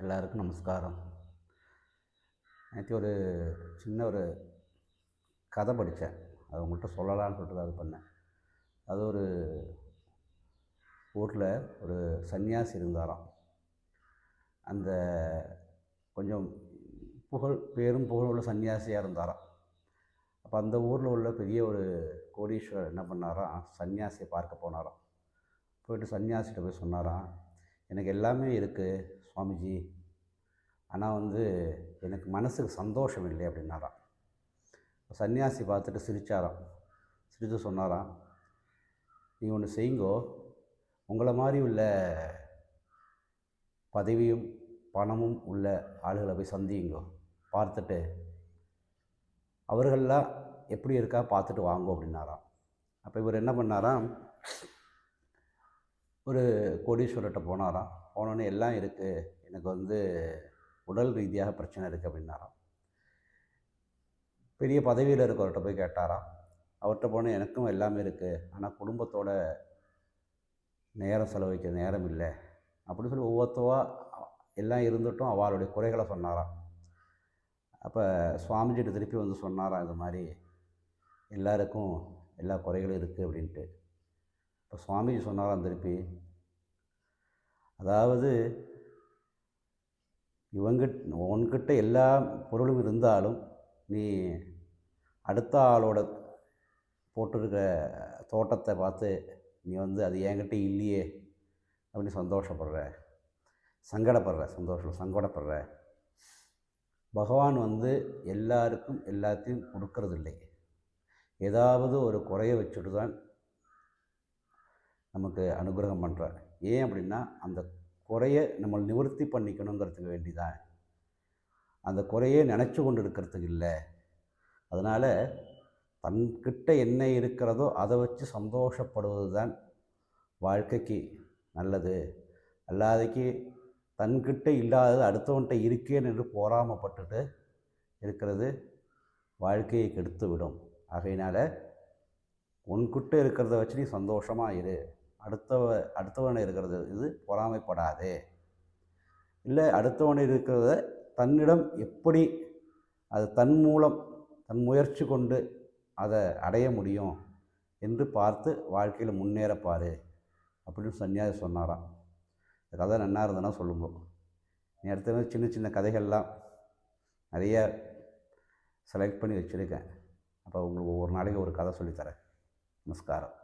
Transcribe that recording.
எல்லாருக்கும் நமஸ்காரம். நேற்று ஒரு சின்ன ஒரு கதை படித்தேன். அது உங்கள்கிட்ட சொல்லலான்னு சொல்லிட்டு தான் அது பண்ணேன். அது ஒரு ஊரில் ஒரு சன்னியாசி இருந்தாராம். அந்த கொஞ்சம் பேரும் புகழ் உள்ள சன்னியாசியாக இருந்தாராம். அப்போ அந்த ஊரில் உள்ள பெரிய ஒரு கோடீஸ்வரர் என்ன பண்ணாராம், சன்னியாசியை பார்க்க போனாராம். போயிட்டு சன்னியாசிகிட்ட போய் சொன்னாராம், எனக்கு எல்லாமே இருக்குது சுவாமிஜி, ஆனால் எனக்கு மனசுக்கு சந்தோஷம் இல்லை அப்படின்னாராம். சன்னியாசி பார்த்துட்டு சிரித்தாராம். சிரித்து சொன்னாராம், நீங்கள் ஒன்று செய்யுங்கோ, உங்களை மாதிரி உள்ள பதவியும் பணமும் உள்ள ஆளுகளை போய் சந்தியுங்கோ, பார்த்துட்டு அவர்களெலாம் எப்படி இருக்கா பார்த்துட்டு வாங்கோ அப்படின்னாராம். அப்போ இவர் என்ன பண்ணாராம், ஒரு கோடீஸ்வரர்கிட்ட போனாராம். போனோடனே எல்லாம் இருக்குது, எனக்கு உடல் ரீதியாக பிரச்சனை இருக்குது அப்படின்னாராம். பெரிய பதவியில் இருக்கிறவர்கிட்ட போய் கேட்டாராம். அவர்கிட்ட போனால் எனக்கும் எல்லாமே இருக்குது, ஆனால் குடும்பத்தோட நேரம் செலவழிக்க நேரம் இல்லை அப்படின்னு சொல்லி ஒவ்வொருத்தவா எல்லாம் இருந்துட்டும் அவளுடைய குறைகளை சொன்னாராம். அப்போ சுவாமிஜிட்ட திருப்பி சொன்னாராம், இது மாதிரி எல்லாருக்கும் எல்லா குறைகளும் இருக்குது அப்படின்ட்டு. இப்போ சுவாமிஜி சொன்னாராம் திருப்பி, அதாவது உன்கிட்ட எல்லா பொருளும் இருந்தாலும் நீ அடுத்த ஆளோட போட்டிருக்கிற தோட்டத்தை பார்த்து நீ அது என்கிட்ட இல்லையே அப்படின்னு சந்தோஷப்படுற, சங்கடப்படுற. பகவான் எல்லாருக்கும் எல்லாத்தையும் கொடுக்கறதில்லை. ஏதாவது ஒரு குறைய வச்சுட்டு தான் நமக்கு அனுகிரகம் பண்ணுறார். ஏன் அப்படின்னா, அந்த குறையை நம்ம நிவர்த்தி பண்ணிக்கணுங்கிறதுக்கு வேண்டிதான். அந்த குறையே நினச்சி கொண்டு இருக்கிறதுக்கு இல்லை. அதனால் தன்கிட்ட என்ன இருக்கிறதோ அதை வச்சு சந்தோஷப்படுவது தான் வாழ்க்கைக்கு நல்லது. அல்லாதைக்கு தன்கிட்ட இல்லாதது அடுத்தவன்கிட்ட இருக்கேன் என்று போராமப்பட்டுட்டு இருக்கிறது வாழ்க்கையை கெடுத்து விடும். ஆகையினால் உன்கிட்ட இருக்கிறத வச்சு நீ சந்தோஷமாக இரு. அடுத்தவனை இருக்கிறது பொறாமைப்படாதே. இல்லை, அடுத்தவனை இருக்கிறத தன்னிடம் எப்படி அது தன் மூலம் தன் முயற்சி கொண்டு அதை அடைய முடியும் என்று பார்த்து வாழ்க்கையில் முன்னேறப்பார் அப்படின்னு சன்னியாசி சொன்னாராம். இந்த கதை நல்லா இருந்ததுன்னா சொல்லுங்க. நீ அடுத்த சின்ன சின்ன கதைகள்லாம் நிறைய செலக்ட் பண்ணி வச்சுருக்கேன். அப்போ உங்களுக்கு ஒவ்வொரு நாளைக்கு ஒரு கதை சொல்லித்தரேன். நமஸ்காரம்.